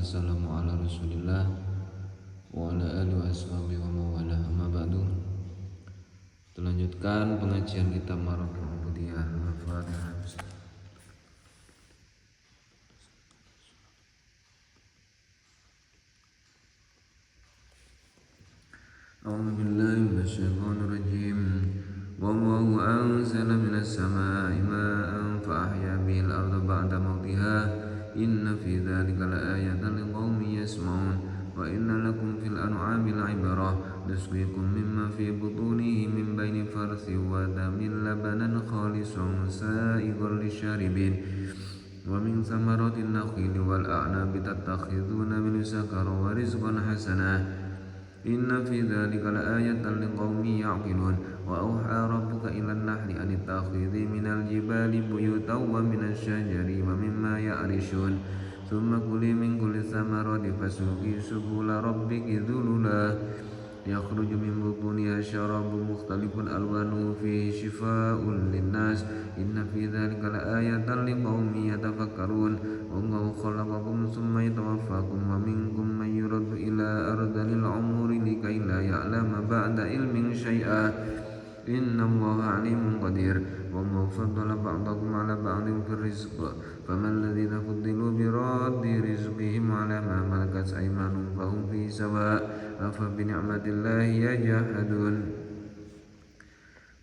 wassalamu ala rasulillah wa ala alihi wa ashabihi wa mawala amma ba'du. Melanjutkan pengajian kitab Maratib Ubudiyah. Al-Fatihah. A'udzu billahi minasyaitonir rajim. Wallahu anzala minas samaa'i maa'an fa ahya bihil arda ba'da mawtiha. Inna fi dzalika laayatan liqaumin yasma'un. Wa inna lakum fil an'ami la'ibrah. Nusqikum mimma fi butunihi min baini farthin wa damin labanan khalisan sa'igan lisyaribin. Wa min thamaratin nakhili wal a'nabi tattakhiduna minhu sakaran wa rizqan hasana. Inna fi dzalika laayatan liqaumin ya'qilun. Wa auha rabbuka ilan nahli an ittakhidhi minal jibali buyutan wa minasy syajari wa mimma ya'rishun. Tsumma kuli min kulli thamarati fasluki subula rabbiki dzulula yakhruju min butuniha syarabun mukhtalifun alwanuhu fihi shifaa'un linnas. Inna fi dzalika laayatan liqaumin yatafakkarun. Wallahu khalaqakum tsumma yatawaffakum wa minkum man yuraddu ila ardhil umuri likay la ya'lama ba'da ilmin syai'a. Innallaha 'alimun qadir. Wallahu faddala ba'dakum 'ala ba'din fir rizq. Faman ladzina fuddilu bi raddi rizqihim 'ala ma malakat aymanuhum fahum fihi sawa'. Afa bi ni'matillahi yajhadun.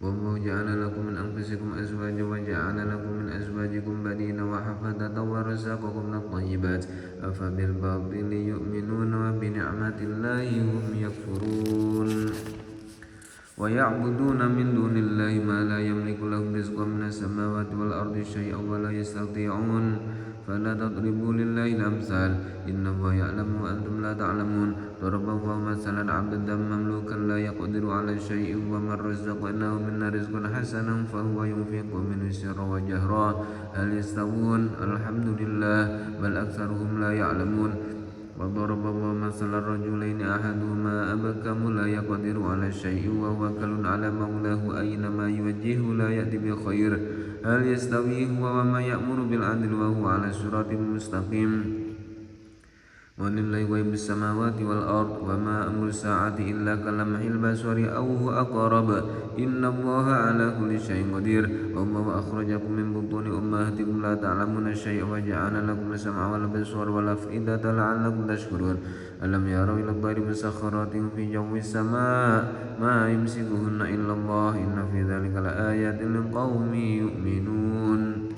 Wallahu ja'ala lakum min anfusikum azwajan wa ja'ala lakum min azwajikum banina wa hafadatan wa razaqakum minat thayyibat. Afa bil batili yu'minuna wa bi ni'matillahi hum yakfurun. Wa ya'buduna min dunillahi ma la yamliku lahum rizqan minas samawati wal ardi syai'an wa la yastati'un. Fala tadribu lillahi al-amthal. Innallaha ya'lamu wa antum la ta'lamun. Daraballahu mathalan 'abdan mamlukan la yaqdiru 'ala syai'in wa man razaqnahu minna rizqan hasanan fa huwa yunfiqu minhu sirran wa jahra. Hal yastawun? Alhamdulillah bal aktsaruhum la ya'lamun. Wa daraballahu mathalan rajulaini ahaduhuma abkamu la yaqdiru 'ala syai'in wa huwa kallun 'ala maulahu ayna ma yuwajjihu la ya'ti bi khair. Hal yastawi huwa wa man ya'muru bil 'adli wa huwa 'ala siratin mustaqim. Walillahi ghaibus samawati wal ard wa ma amru sa'ati illa kalamhil basari aw huwa aqrab. Innallaha 'ala kulli syai'in qadir. Wallahu akhrajakum min butuni ummahatikum la ta'lamuna syai'an wa ja'ala lakum as-sam'a wal absara wal af'idata la'allakum tashkurun. Alam yaraw ila at-tayri musakhkharatin fi jawwis samaa ma yumsikuhunna illa Allah. Inna fi dzalika laayatin liqaumin yu'minun.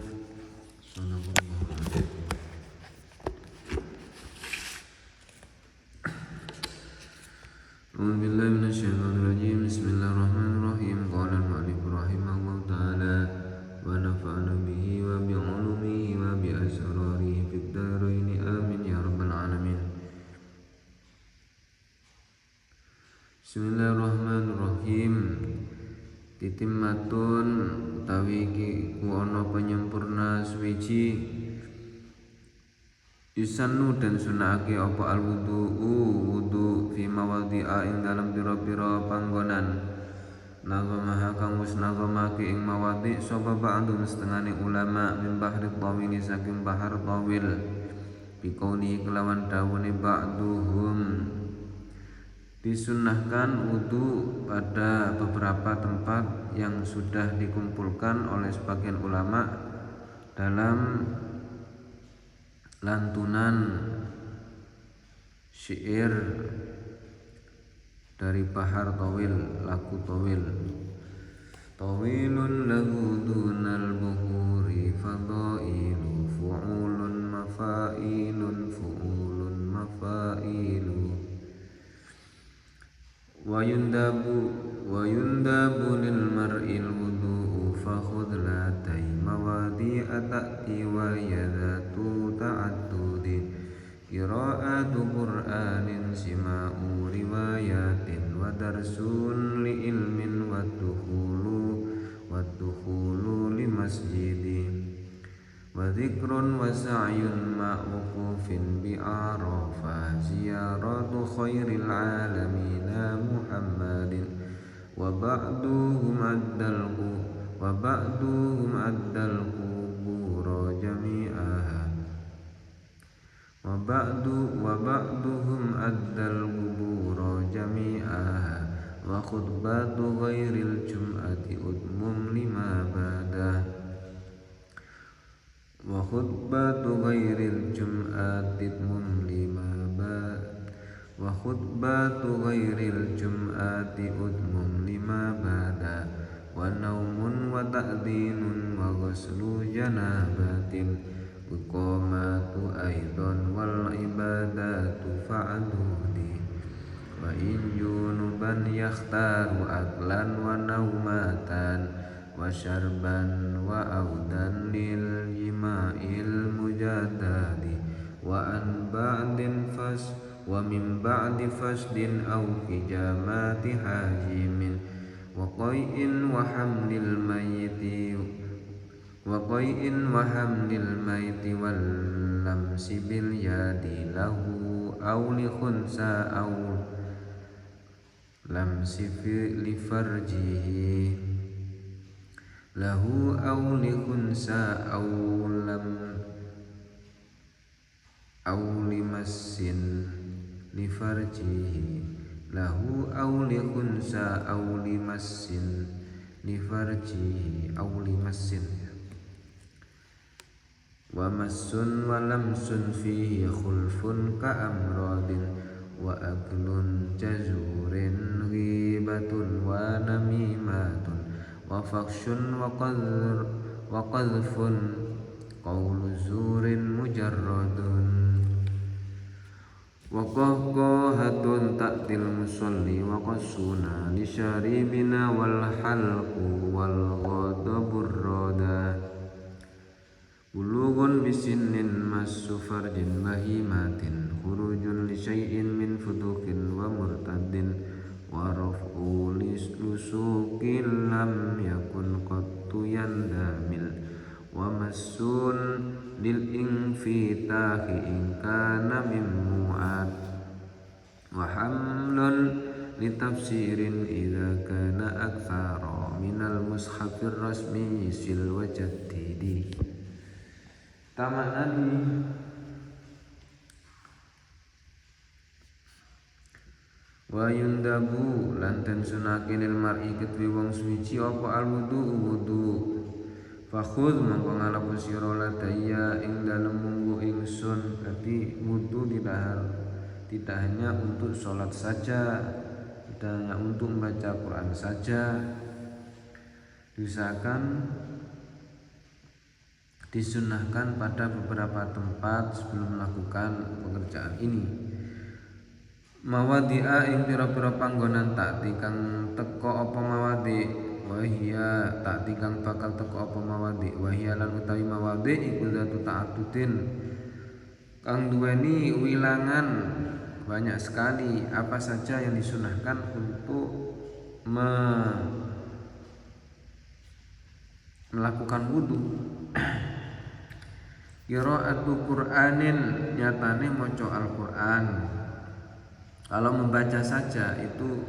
A'udzu billahi minasyaitonir rajim. Bismillahirrahmanirrahim. Qala al-mu'allif rahimahullahu ta'ala wa nafa'ana bihi wa bi 'ulumihi wa bi asrarihi fid dharain amin ya rabbal alamin. Bismillahirrahmanirrahim. Titimmatun utawi ku ana penyempurna suwiji. Yusannu dan sunahake apa al-wudu fi mawadhi'a ing dalam pira-pira panggonan. Nazamaha kang wis nazamake ing mawadhi sapa ba'dun setengahne ulama min bahri tawili saking bahar tawil. Bikauni kelawan dawune ba'duhum. Disunnahkan wudu pada beberapa tempat yang sudah dikumpulkan oleh sebagian ulama dalam lantunan syair dari bahar tawil, lagu tawil. Tawilun lahu dunal buhuri fadailu fu'ulun mafailun fu'ulun mafailu. Wa yundabu lil mar'il wudu'u fakhudh la taymawadi atati wa yadatu ta'addudi. Qira'atu Qur'anin sima'u riwayatin wa darsun li ilmin wa dukhulu li masjidi. Wa dzikrun wa sa'yun ma'wukufin bi arafa ziyaratu khairil alamin Muhammadin. Wa ba'duhum addal qubura jami'aha. Wa ba'du ba'duhum addal qubura jami'aha wa khutbatu ghairil jum'ati udmum lima ba'dah wa khutbatu ghairil jum'ati udmum lima ba'dah wa khutbatu ghairil jum'ati udmum lima ba'dah wa naumun wa ta'dinun wa ghuslu janabatin iqamatu aidan wal ibadatu fa'adudi wa in junuban yakhtaru aklan wa naumatan wa syarban wa audan lil jima'il mujadadi wa an ba'din fas wa min ba'di fasdin aw hijamati hajimin wa qai'in wa hamlil mayyiti wa qai'in wa hamlil maiti wal lamsi bil yadi lahu aw li khunsa aw lamsi li farjihi lahu aw li khunsa aw lam aw li massin li farjihi lahu aw li khunsa aw li massin li farjihi aw li massin wa massun wa lamsun fihi khulfun ka amradin wa aklun jazurin ghibatun wa namimatun wa fakshun wa qadhfun qawlu zurin mujarradun wa qahqahatun ta'til musalli wa qasuna li syaribina wal halqu wal ghadabur rada bulughun bisinnin massu farjin bahimatin khurujun li syai'in min fudukin wa murtadin wa raf'u lusukin lam yakun qattu yandamil wa massun lil infitahi in kana min mu'ad wa hamlun li tafsirin idza kana aktsara minal mushafir rasmi sil wajaddidi tamanani wa yundabu lanten sunake lil mar'i ketwi wong suci apa al wudu fakhudh mongko ngalapu sira ladaya ing dalem munggu ingsun. Berarti wudu tidak hanya untuk sholat saja, tidak hanya untuk membaca Quran saja, disunahkan pada beberapa tempat sebelum melakukan pekerjaan ini. Mawadi'a ing pira-pira panggonan takti kang teka apa mawadi wahia takti kang bakal teka apa mawadi wahia lan utawi mawadi iku zatu ta'addudin kang duweni wilangan banyak sekali. Apa saja yang disunahkan untuk melakukan wudu? Qira'atu Qur'anin, nyatane maca Al-Qur'an. Kalau membaca saja itu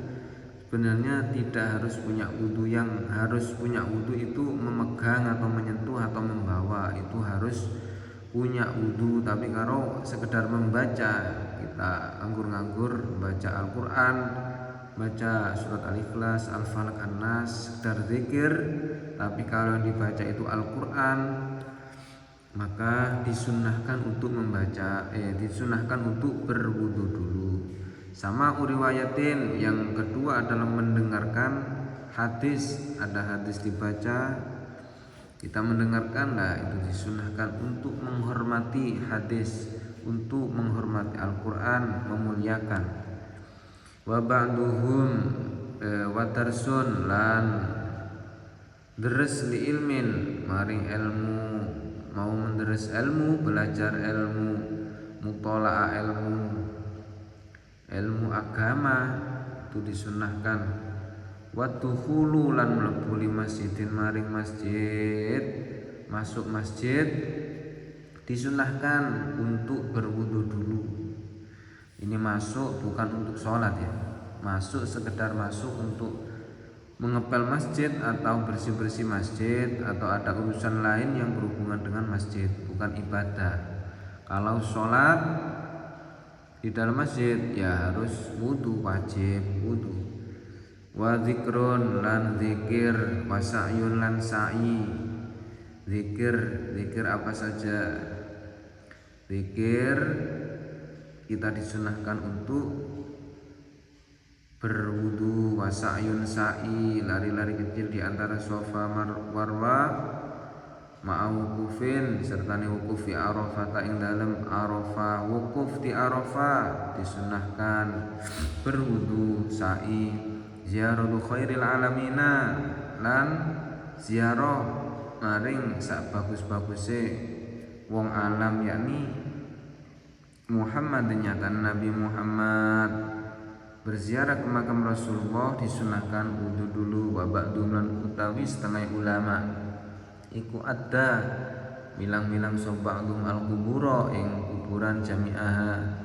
sebenarnya tidak harus punya wudu. Yang harus punya wudu itu memegang atau menyentuh atau membawa, itu harus punya wudu. Tapi kalau sekedar membaca, kita anggur-anggur membaca Al-Qur'an, baca surat Al-Ikhlas, Al-Falaq, An-Nas, sekedar zikir, tapi kalau yang dibaca itu Al-Qur'an, maka disunahkan untuk disunahkan untuk berwudu dulu. Sama riwayatin yang kedua adalah mendengarkan hadis. Ada hadis dibaca, kita mendengarkan, lah itu disunahkan untuk menghormati hadis, untuk menghormati Al-Qur'an, memuliakan. Wa ba'duhum wa tarsun lan deres li ilmin maring ilmu, mau menderes ilmu, belajar ilmu, mutola'ah ilmu agama itu disunahkan. Wa dukhulu lan mlebu li masjidin maring masjid, masuk masjid disunahkan untuk berwudu dulu. Ini masuk bukan untuk sholat ya, masuk sekedar masuk untuk mengepel masjid atau bersih-bersih masjid atau ada urusan lain yang berhubungan dengan masjid, bukan ibadah. Kalau sholat di dalam masjid ya harus wudu, wajib wudu. Wa zikrun lan zikir, wa sa'yun lan sa'i. Zikir apa saja? Zikir kita disunahkan untuk berwudu, wa sa'yun sa'i, lari-lari kecil di antara Safa Marwa, ma'awukufin serta wukuf fi Arafah ing dalem Arafah. Wukuf di Arafah disunahkan berwudu, sa'i. Ziaratu khairil alamina lan ziarah maring sak bagus-baguse wong alam, yakni Muhammad nyatan Nabi Muhammad. Berziarah ke makam Rasulullah disunahkan wudu dulu. Wa ba'dum lan utawi setengah ulama iku ada bilang-bilang soba'dum al-kubura ing kuburan jami'aha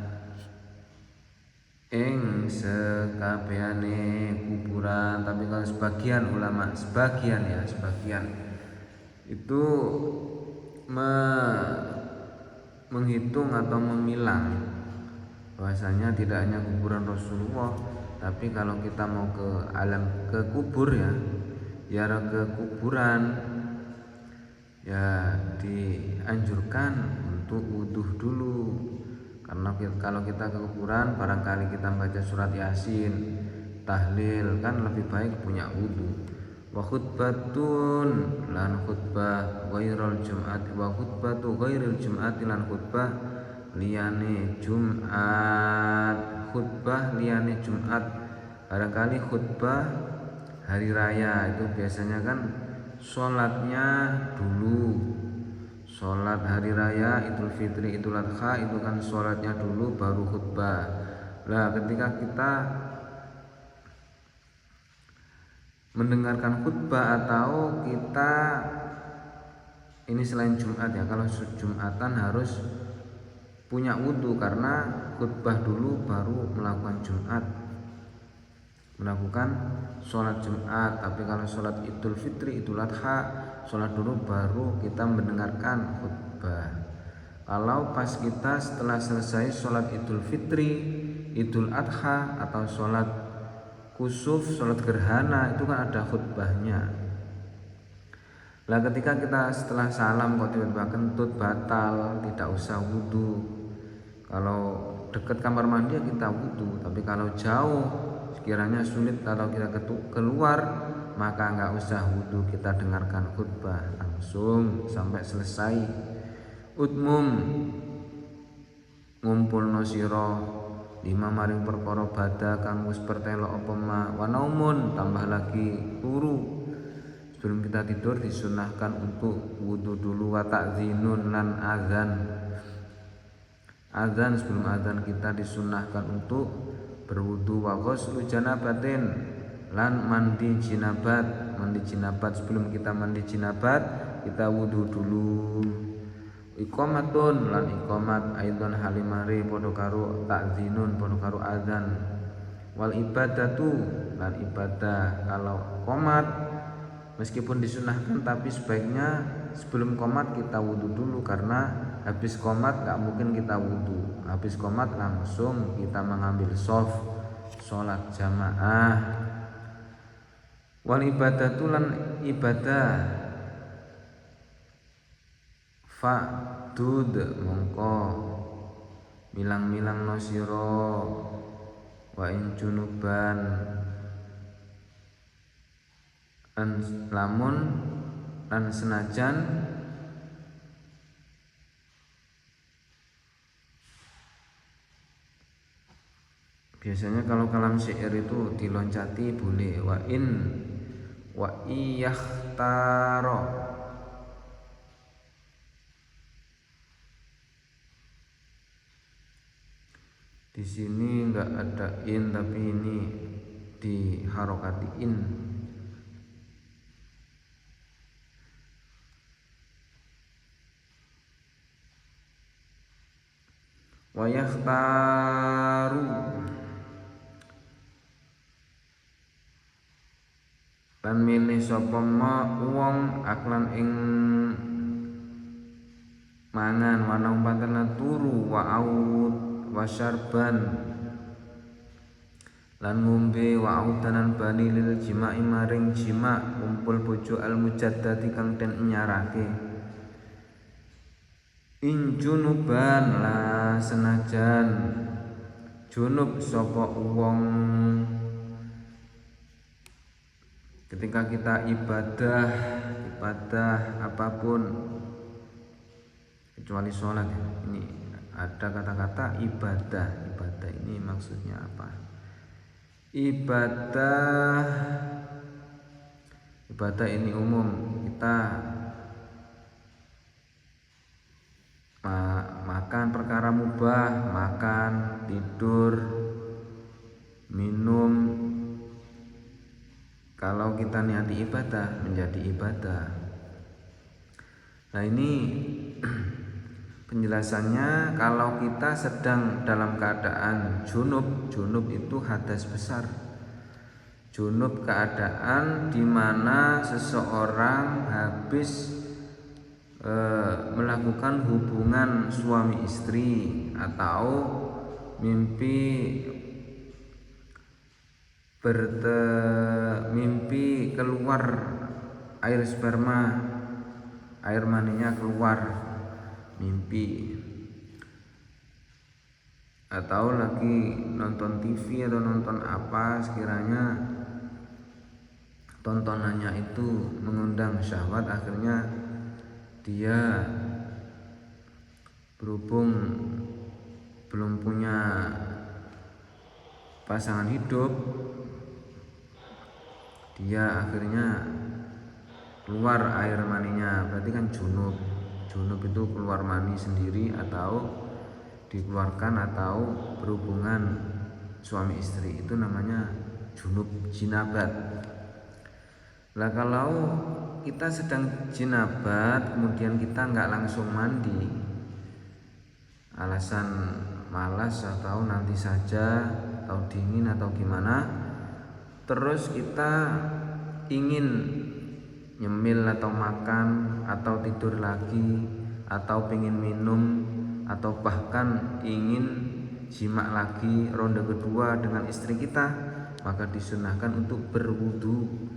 ing sekabehane kuburan. Tapi kalau sebagian ulama, sebagian itu menghitung atau memilang bahwasanya tidak hanya kuburan Rasulullah, tapi kalau kita mau ke alam, ke kubur ya ke kuburan ya dianjurkan untuk wudu dulu. Karena kalau kita ke kuburan barangkali kita baca surat Yasin, tahlil, kan lebih baik punya wudu. Wa khutbatun lan khutbah ghairul jum'ati, wa khutbatu ghairil jum'ati lan khutbah liyane Jumat. Khutbah liyane Jumat, barangkali khutbah hari raya itu biasanya kan sholatnya dulu. Sholat hari raya Idul Fitri, Idul Adha itu kan sholatnya dulu baru khutbah. Nah ketika kita mendengarkan khutbah atau kita ini selain Jumat ya, kalau Jumatan harus punya wudu karena khutbah dulu baru melakukan Jumat, melakukan sholat Jumat. Tapi kalau sholat Idul Fitri, Idul Adha, sholat dulu baru kita mendengarkan khutbah. Kalau pas kita setelah selesai sholat Idul Fitri, Idul Adha atau sholat kusuf, sholat gerhana, itu kan ada khutbahnya. Lah ketika kita setelah salam kok tiba-tiba kentut batal, tidak usah wudu. Kalau dekat kamar mandi ya kita wudu, tapi kalau jauh sekiranya sulit kalau kita keluar maka nggak usah wudu, kita dengarkan khutbah langsung sampai selesai. Utmum ngumpulno sira lima maring perkara bada kang wis pertelo apa ma, wa naumun tambah lagi turu. Sebelum kita tidur disunahkan untuk wudu dulu. Wa ta'dzinun lan azan. Azan, sebelum azan kita disunahkan untuk berwudu. Wa ghuslu janabatin lan mandi jinabat. Mandi jinabat, sebelum kita mandi jinabat kita wudu dulu. Iqamatun lan iqamat aidon halimari padha karo ta'dzinun, padha karo azan. Wal ibadatu lan ibadah. Kalau qomat meskipun disunahkan tapi sebaiknya sebelum qomat kita wudu dulu, karena habis qomat gak mungkin kita wudu. Habis qomat langsung kita mengambil shaf sholat jamaah. Wal ibadatu lan ibadah fa'dud mongko milang-milang no sira wa in junuban lan lamun lan senajan biasanya kalau kalam syair itu diloncati boleh. Wa iyakhtaro di sini enggak ada in tapi ini di harokati in. Wa yakhtaru lan milih sapa wong aklan ing mangan, wa naum pantana turu, wa wasyarban lan ngombe wa autanan bani lil jima'i maring jima' kumpul bojo al mujaddati kang den nyarake in junuban la senajan junub sapa wong ketika kita ibadah apapun kecuali sholat ya. Ini ada kata-kata ibadah ini maksudnya apa? Ibadah ini umum, kita makan perkara mubah, makan, tidur, minum. Kalau kita niati ibadah menjadi ibadah. Nah ini penjelasannya, kalau kita sedang dalam keadaan junub itu hadas besar. Junub keadaan di mana seseorang habis melakukan hubungan suami istri atau mimpi keluar air sperma, air maninya keluar, mimpi, atau lagi nonton TV atau nonton apa sekiranya tontonannya itu mengundang syahwat, akhirnya dia berhubung belum punya pasangan hidup, dia akhirnya keluar air maninya, berarti kan junub itu keluar mani sendiri atau dikeluarkan atau berhubungan suami istri, itu namanya junub, jinabat. Lah kalau kita sedang jinabat kemudian kita nggak langsung mandi, alasan malas atau nanti saja atau dingin atau gimana, terus kita ingin nyemil atau makan atau tidur lagi atau pengen minum atau bahkan ingin jima lagi ronde kedua dengan istri kita, maka disunahkan untuk berwudu.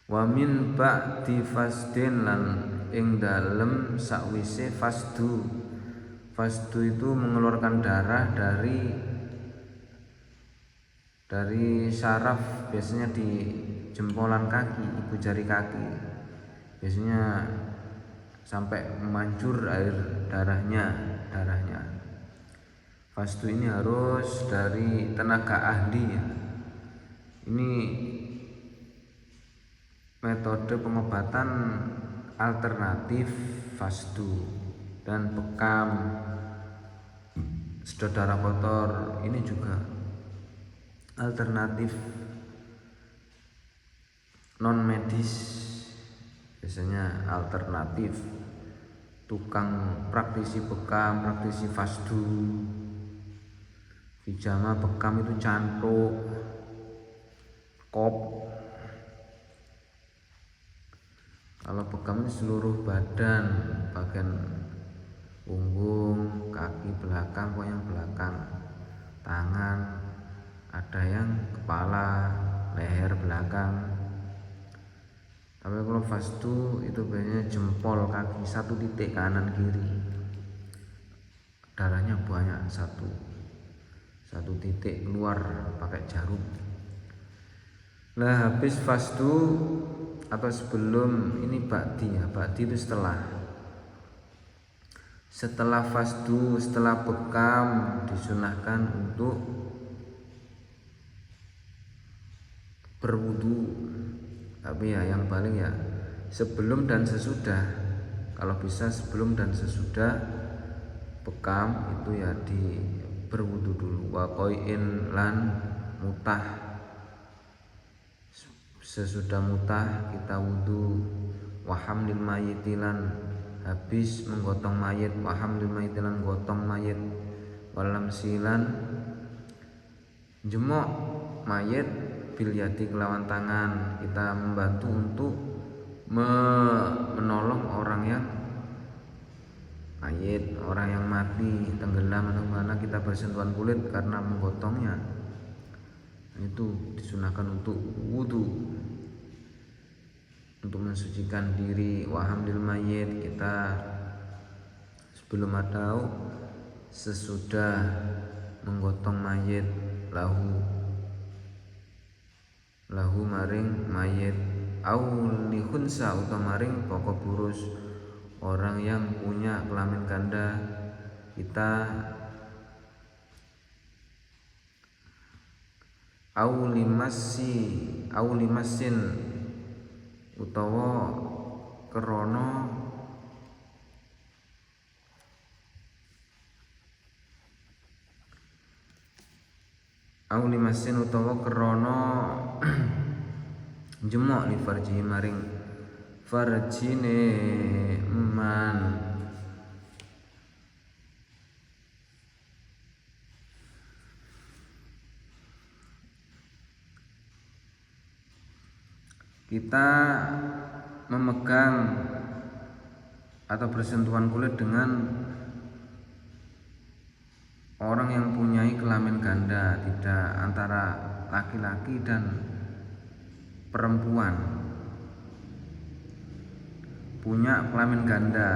Wa min ba'di fasdin lan ing dalem sakwise fasdu itu mengeluarkan darah dari syaraf, biasanya di jempolan kaki, ibu jari kaki, biasanya sampai mancur air darahnya. Fasdu ini harus dari tenaga ahli ya. Ini metode pengobatan alternatif fasdu dan bekam, sedot darah kotor, ini juga alternatif non medis, biasanya alternatif tukang praktisi bekam, praktisi fasdu, pijama bekam itu cantuk, kop. Kalau bekam ini seluruh badan, bagian punggung, kaki belakang, pokoknya belakang, tangan, ada yang kepala, leher belakang. Tapi kalau fasdu itu biasanya jempol kaki, satu titik kanan kiri, darahnya banyak, satu titik keluar pakai jarum. Nah habis fasdu atau sebelum ini ba'di ya, ba'di itu setelah fasdu, setelah bekam, disunahkan untuk berwudu. Tapi ya yang paling ya sebelum dan sesudah, kalau bisa sebelum dan sesudah bekam itu ya di berwudu dulu. Wa qoin lan mutah, sesudah mutah kita wudu. Wa hamlil mayitilan, habis menggotong mayit, wa hamlil mayitilan gotong mayit. Walam silan jemok mayit bil yadi kelawan tangan, kita membantu untuk menolong orang yang mayit. mayit, orang yang mati, tenggelam atau mana kita bersentuhan kulit karena menggotongnya, itu disunahkan untuk wudu, untuk mensucikan diri. Wa hamdil mayit, kita sebelum atau sesudah menggotong mayit, lahu maring mayit, au li khunsa utawa maring pokok burus, orang yang punya kelamin ganda, kita au limasin utawa krana jemok li farji maring farjine man. Kita memegang atau bersentuhan kulit dengan orang yang punya kelamin ganda, tidak antara laki-laki dan perempuan, punya kelamin ganda.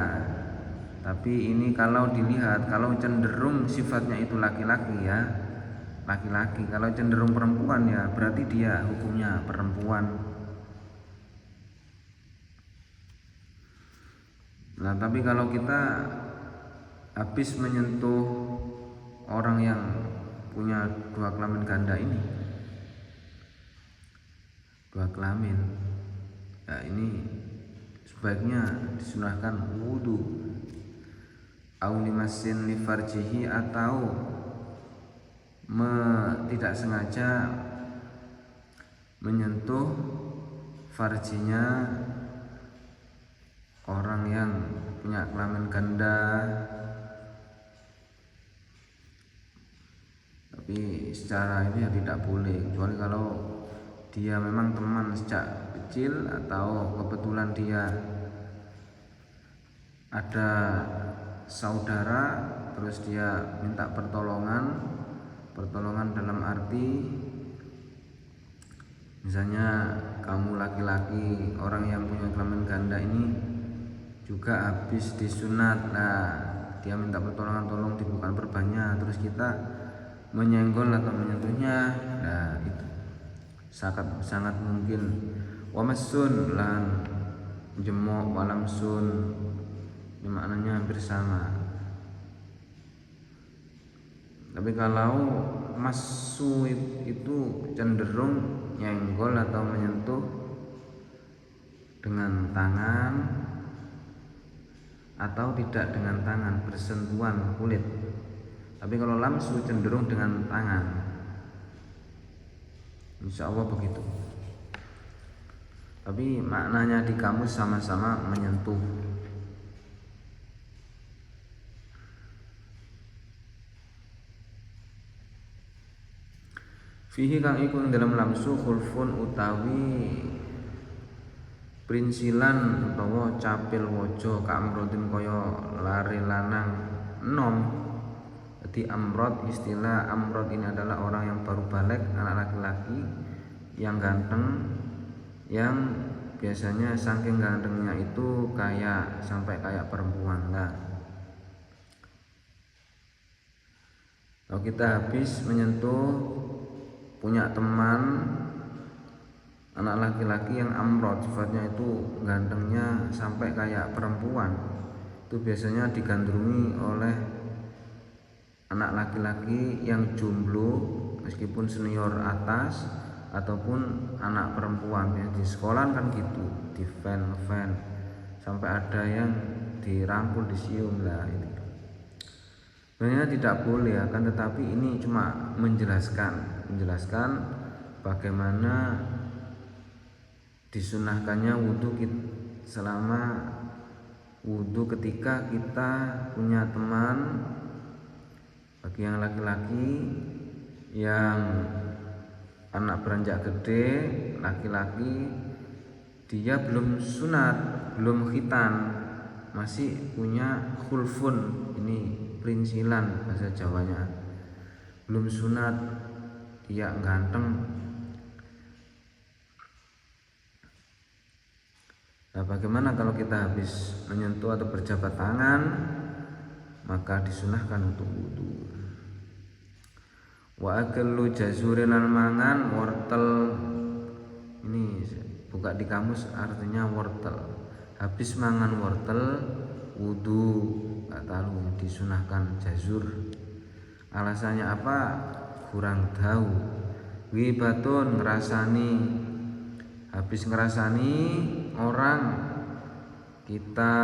Tapi ini kalau dilihat, kalau cenderung sifatnya itu laki-laki ya laki-laki, kalau cenderung perempuan ya berarti dia hukumnya perempuan. Nah, tapi kalau kita habis menyentuh orang yang punya dua kelamin ganda ini, dua kelamin, ya ini sebaiknya disunahkan wudu, au limasin li farjihi, atau tidak sengaja menyentuh farjinya orang yang punya kelamin ganda. Tapi secara ini ya tidak boleh, kecuali kalau dia memang teman sejak kecil atau kebetulan dia ada saudara terus dia minta pertolongan dalam arti misalnya kamu laki-laki, orang yang punya kelamin ganda ini juga habis disunat, nah dia minta pertolongan, tolong dibukakan perbannya, terus kita menyenggol atau menyentuhnya, nah itu sangat mungkin. Wa masun lan jemok, walamsun ini maknanya hampir sama. Tapi kalau masu itu cenderung nyenggol atau menyentuh dengan tangan atau tidak dengan tangan, bersentuhan kulit. Tapi kalau lamsu cenderung dengan tangan. Insya Allah begitu. Tapi maknanya di kamus sama-sama menyentuh. Fihi kang iku dalam lamsu khulfun utawi prinsilan utawa capil waja ka amrodin kaya lari lanang enom. Jadi amrod, istilah amrod ini adalah orang yang baru balik, anak laki-laki yang ganteng, yang biasanya saking gantengnya itu sampai kayak perempuan lah. Kalau kita habis menyentuh punya teman anak laki-laki yang amrod, sifatnya itu gantengnya sampai kayak perempuan, itu biasanya digandrungi oleh anak laki-laki yang jomblo meskipun senior atas ataupun anak perempuan ya, di sekolah kan gitu, di fan sampai ada yang dirangkul, disium lah itu. Sebenarnya tidak boleh, akan tetapi ini cuma menjelaskan bagaimana disunahkannya wudu selama wudu ketika kita punya teman. Bagi yang laki-laki yang anak beranjak gede, laki-laki dia belum sunat, belum khitan, masih punya khulfun, ini perinsilan bahasa Jawanya, belum sunat, dia ganteng. Nah, bagaimana kalau kita habis menyentuh atau berjabat tangan, maka disunahkan untuk wudu. Wa akallu jazurin lan mangan wortel, ini buka di kamus artinya wortel. Habis mangan wortel wudu, nggak tahu disunahkan jazur. Alasannya apa? Kurang tahu. Ghibatun, ngerasani, habis ngerasani orang kita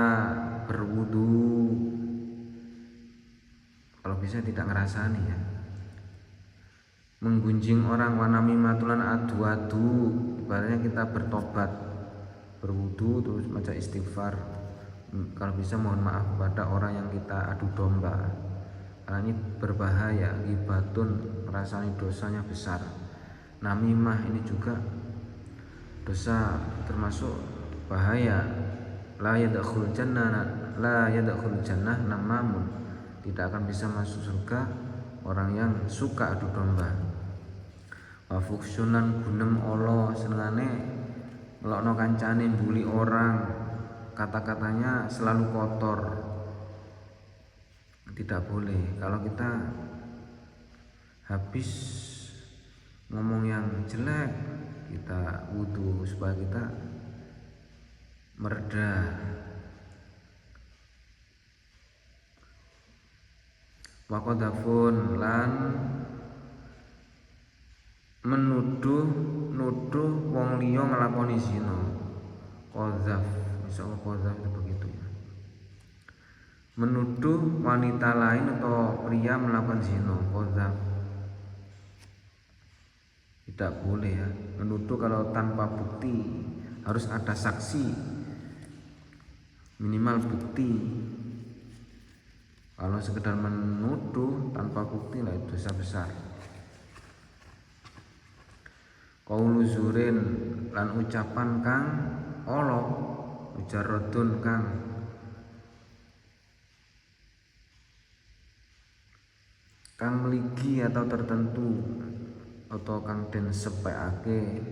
berwudu, kalau bisa tidak ngerasani ya. Menggunjing orang, wanami matulan adu-adu, ibaratnya kita bertobat, berwudu terus baca istighfar. Kalau bisa mohon maaf kepada orang yang kita adu domba, karena ini berbahaya. Ghibatun, merasani dosanya besar. Namimah ini juga dosa termasuk bahaya. La yadkhul jannah namamun, tidak akan bisa masuk surga orang yang suka adu domba. Wa fuksunan gunem Allah, senengane ngelokno kancane, bully orang, kata-katanya selalu kotor, tidak boleh. Kalau kita habis ngomong yang jelek, kita wudu supaya kita mereda. Wa qadafun lan menuduh wong liya nglakoni zina. Qadzaf, misalnya qadzaf itu begitu ya. Menuduh wanita lain atau pria melakukan zina, qadzaf. Tidak boleh ya. Menuduh kalau tanpa bukti, harus ada saksi, minimal bukti. Kalau sekedar menuduh tanpa bukti lah itu dosa besar. Qaulu zurin lan ucapan kang Allah, mujarradun kang mligi atau tertentu, atau kang den sepekake.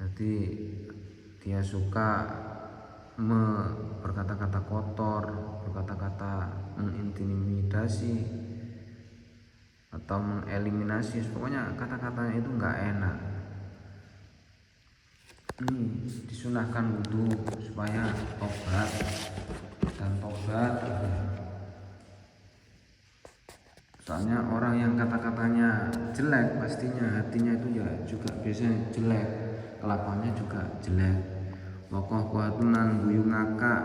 Jadi dia suka berkata-kata kotor, berkata-kata mengintimidasi atau mengeliminasi, pokoknya kata-katanya itu nggak enak. Ini disunahkan wudu supaya tobat dan tobat. Soalnya orang yang kata-katanya jelek pastinya hatinya itu ya juga biasanya jelek, kelakuannya juga jelek. Wakoh kuatunan guyu ngakak,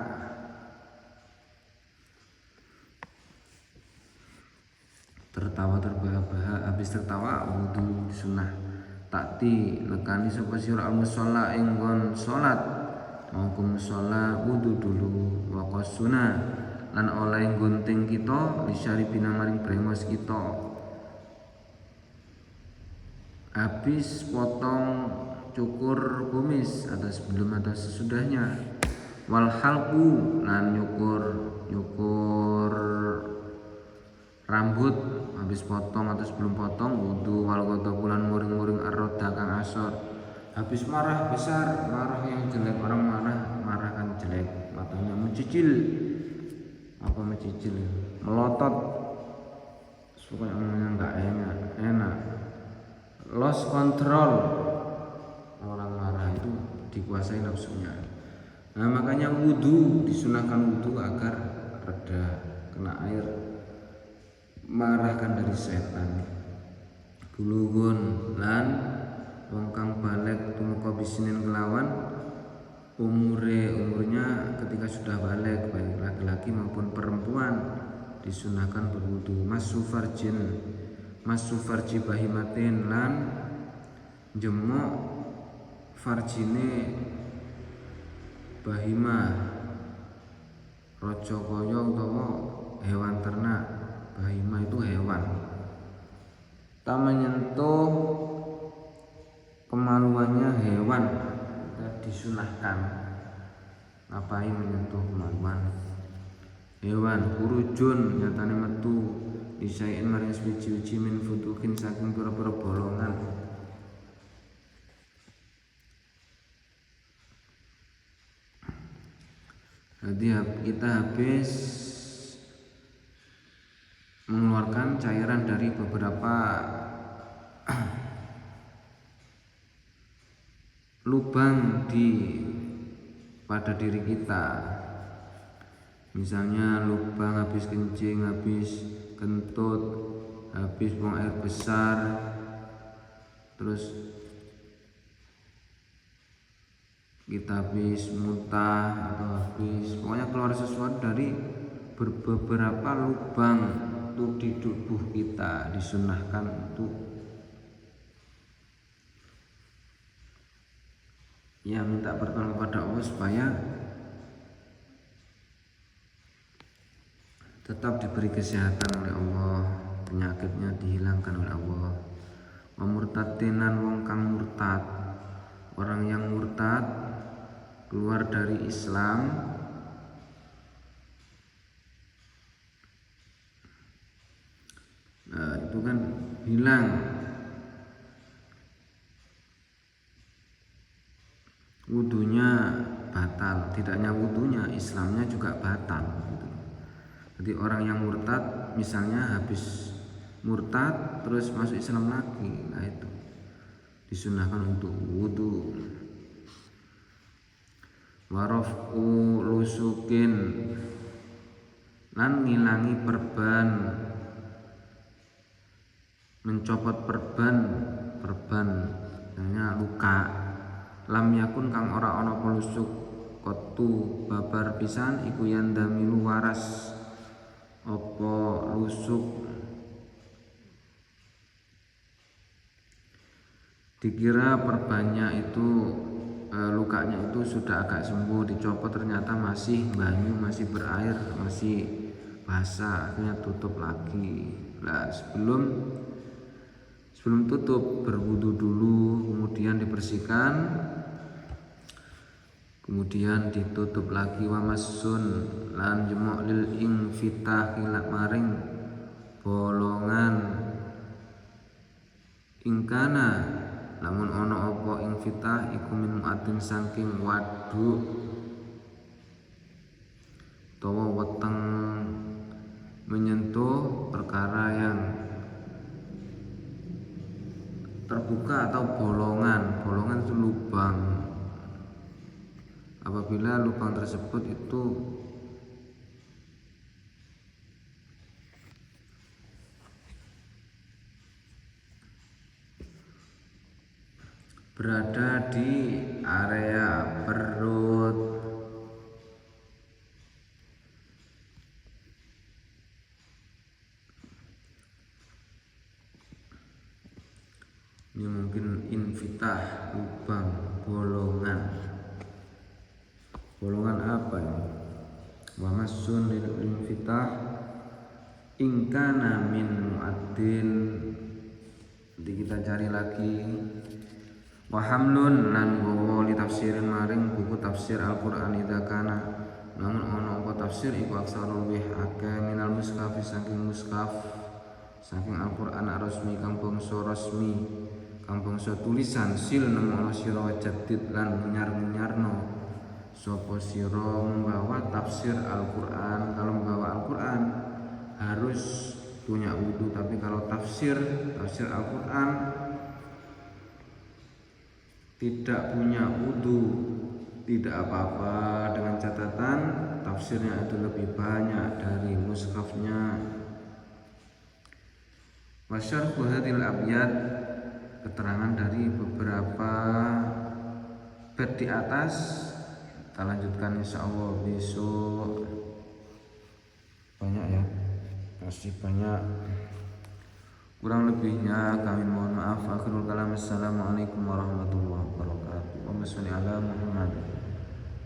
tertawa terbahak-bahak. Habis tertawa wudu sunnah. Takti nekani sapa sira al-musholla ing nggon salat, mongko musholla wudu dulu. Wa qasuna lan oleh gunting kita lisyaribina maring brengos kita. Habis potong cukur kumis atau sebelum atau sesudahnya. Wal halqu lan nyukur rambut, habis potong atau sebelum potong wudu. Wal ghadabulan muring-muring ar-radha kang asor. Habis marah besar, marah yang jelek, orang marah kan jelek, matanya mencicil, apa mencicil, melotot, supaya orangnya nggak enak, lost control. Orang marah itu dikuasai nafsunya. Nah makanya wudu, disunahkan wudu agar reda, kena air, marahkan dari setan. Bulugun lan wong kang balik tumeka bisinin kelawan umurnya ketika sudah balik, baik laki-laki maupun perempuan, disunahkan berwudu. Masu farji bahimatin lan jemuk farjine bahimah, raja kaya utawa hewan ternak. Bahimah itu hewan. Kita menyentuh kemaluannya hewan, kita disunahkan. ngapain menyentuh kemaluan hewan. Kurujun nyatane metu disain maring suci-suci min futuhin saking pira-pira bolongan. Jadi kita habis mengeluarkan cairan dari beberapa lubang pada diri kita. Misalnya lubang habis kencing, habis kentut, habis buang air besar, terus kita habis muntah atau habis pokoknya keluar sesuatu dari beberapa lubang itu di tubuh kita, disunahkan untuk ya minta pertolongan kepada Allah supaya tetap diberi kesehatan oleh Allah, penyakitnya dihilangkan oleh Allah. Murtadinan wong kang murtad, orang yang murtad keluar dari Islam itu kan hilang wudunya batal, tidak hanya wudunya, Islamnya juga batal gitu. Jadi orang yang murtad misalnya habis murtad terus masuk Islam lagi, nah itu disunahkan untuk wudu. Waraf'u lusukin lan ngilangi perban, mencopot perban misalnya luka. Lam yakun kang ora ana pelusuk kotu babar pisan iku yandamilu waras apa lusuk. Dikira perbannya itu lukanya itu sudah agak sembuh, dicopot ternyata masih banyu, masih berair, masih basah, akhirnya tutup lagi. Nah, sebelum tutup berwudu dulu, kemudian dibersihkan, kemudian ditutup lagi. Wa masun lan jemok lil infitah hilak maring bolongan ingkana namun ono apa infitah iku min mu'atin saking waduk tawa weteng menyentuh perkara yang terbuka atau bolongan itu lubang. Apabila lubang tersebut itu berada di area perut, ini mungkin infitah, lubang, bolongan apa ya? Wa masun lil infitah ingkana min mu'addin. Jadi kita cari lagi. Wa hamlun lan gowo li tafsirin maring buku tafsir Al-Qur'an idza kana namun ana apa tafsir iku aksarul wih akeh minal mushaf saking mushaf saking Al-Qur'an resmi kang bangsa resmi kang bangsa tulisan sil nemono sira jadid lan menyar-menyarno sapa sira membawa tafsir Al-Qur'an. Kalau membawa Al-Qur'an harus punya wudu, tapi kalau tafsir Al-Qur'an tidak punya wudu tidak apa-apa, dengan catatan tafsirnya itu lebih banyak dari mushafnya. Wasyarhu hadil abyad, keterangan dari beberapa bait di atas kita lanjutkan insyaallah besok. Banyak ya, masih banyak. Kurang lebihnya kami mohon maaf. Akhirul kalam, assalamualaikum warahmatullahi wabarakatuh. Wa salli ala Muhammad.